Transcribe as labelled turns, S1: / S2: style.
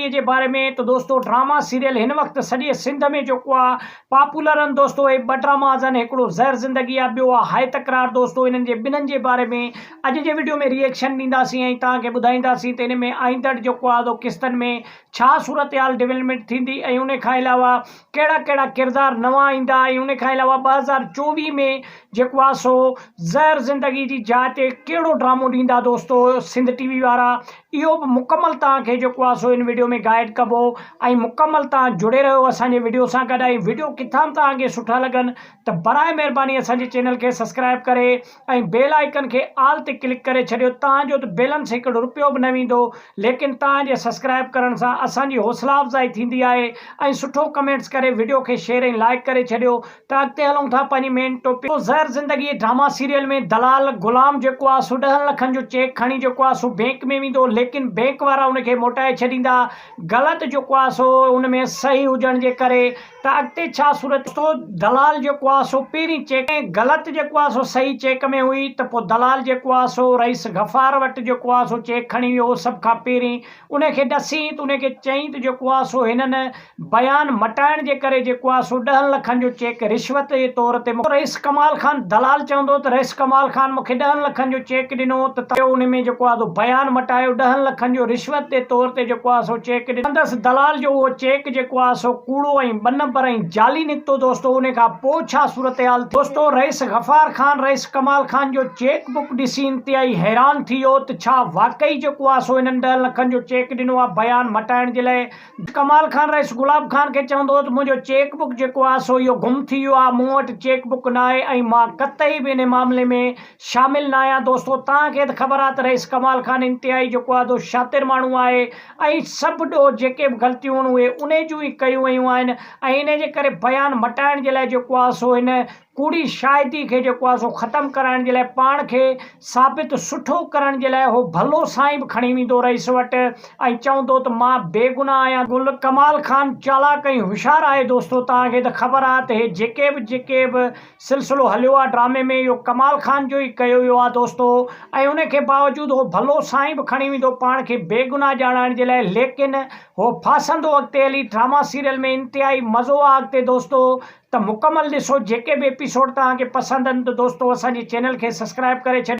S1: ज़िंदगी के बारे में। तो दोस्तों ड्रामा सीरियल इन वक्त सॼे सिंध में जो पॉपुलर आहिनि दोस्तों। ये ॿ ड्रामाज़ आहिनि, हिकिड़ो ज़हर ज़िंदगी आहे, ॿियो आहे हाय तकरार। दोस्तों इन्हनि जे ॿिन्हिनि जे बारे में अॼु जे वीडियो में रिएक्शन ॾींदासीं ऐं तव्हांखे ॿुधाईंदासीं त इन में आईंदड़ जेको आहे तो किस्तनि में छा सूरत हाल डेवलपमेंट थींदी ऐं उन खां अलावा कहिड़ा कहिड़ा किरदार नवां ईंदा ऐं उन खां अलावा 2024 में जेको आहे सो ज़हर ज़िंदगी जी जाइ ते कहिड़ो ड्रामो ॾींदा दोस्तों सिंध टीवी वारा। इहो बि मुकमल तव्हांखे जेको आहे सो इन वीडियो में गाइड कबो ऐं मुकमल तव्हां जुड़े रहियो असांजे वीडियो सां गॾु। ऐं वीडियो किथां तव्हांखे सुठा लॻनि त बराए महिरबानी असांजे चैनल खे सब्सक्राइब करे ऐं बेल आइकन खे आल ते क्लिक करे छॾियो। तव्हांजो त बैलेंस हिकिड़ो रुपयो बि न वेंदो, लेकिन तव्हांजे सब्सक्राइब करण सां असांजी हौसला अफ़ज़ाई थींदी आहे। ऐं सुठो कमेंट्स करे वीडियो खे शेयर ऐं लाइक करे छॾियो। त अॻिते हलूं था पंहिंजी मेन टॉपिक। ज़हर ज़िंदगी ड्रामा सीरियल में दलाल गुलाम जेको आहे सो 10 लखनि जो चेक खणी जेको आहे सो बैंक में वेंदो, लेकिन बैंक वारा उनखे मोटाए छॾींदा ग़लति जेको आहे सो उनमें सही हुजण जे करे। त अॻिते छा सूरत तो दलाल जेको आहे सो पहिरीं चेक ग़लति जेको आहे सो सही चेक में हुई, त पोइ दलाल जेको आहे सो रईस गफ़ार वटि जेको आहे सो चेक खणी वियो। सभ खां पहिरीं उनखे ॾसी त उनखे चई त जेको आहे सो हिननि बयान मटाइण जे करे जेको आहे सो 10 लखनि जो चेक रिश्वत जे तौर ते रईस कमाल खान दलाल चवंदो त रईस कमाल खान मूंखे 10 लखनि जो चेक ॾिनो, त उन में जेको आहे बयान मटायो 10 लखनि जो रिश्वत जे तौर ते जेको आहे सो चेक ॾिनंदसि। दलाल जो उहो चेक जेको आहे सो कूड़ो ऐं 2 नंबर ऐं जाली निकितो दोस्तों। उन खां पोइ छा सूरत हाल दोस्तों, रईस गफ़ार खान रईस कमाल खान जो चेक बुक ॾिसी इंतिहाई हैरान थी वियो त छा वाकई जेको आहे सो हिननि 10 लखनि जो चेक ॾिनो आहे बयान मटाइण जे लाइ। कमाल खान रईस गुलाब खान खे चवंदो त मुंहिंजो चेक बुक जेको आहे सो इहो गुम थी वियो आहे, मूं वटि चेक बुक न आहे ऐं मां कतई बि इन मामले में शामिल न आहियां। दोस्तों तव्हांखे त ख़बर आहे त रईस कमाल खान इंतिहाई जेको आहे तो शातिर माण्हू आहे ऐं सभु ॾोह जेके बि ग़लतियूं आहिनि उहे उन जूं ई कयूं वयूं आहिनि ऐं इन जे करे बयान मटाइण जे लाइ जेको आहे सो हिन कूड़ी शायदी खे जेको आहे सो ख़तमु कराइण जे लाइ पाण खे साबित सुठो करण जे लाइ हो भलो साईं बि खणी वेंदो रईस वटि ऐं चवंदो त मां बेगुनाह आहियां। गुल कमाल खान चालाक ऐं होशियारु आहे दोस्तों। तव्हांखे त ख़बर आहे त हे जेके बि सिलसिलो हलियो आहे ड्रामे में इहो कमाल खान जो ई कयो वियो आहे दोस्तों। ऐं उनखे बावजूदि हो भलो साईं बि खणी वेंदो पाण खे बेगुनाह ॼाणाइण जे लाइ, लेकिन हो फासंदो अॻिते हली। ड्रामा सीरियल में इंतिहाई मज़ो आहे अॻिते दोस्तों। त मुकमल ॾिसो, जेके बि एपिसोड तव्हांखे पसंदि आहिनि त दोस्तों असांजे चैनल खे सब्सक्राइब करे छॾियो।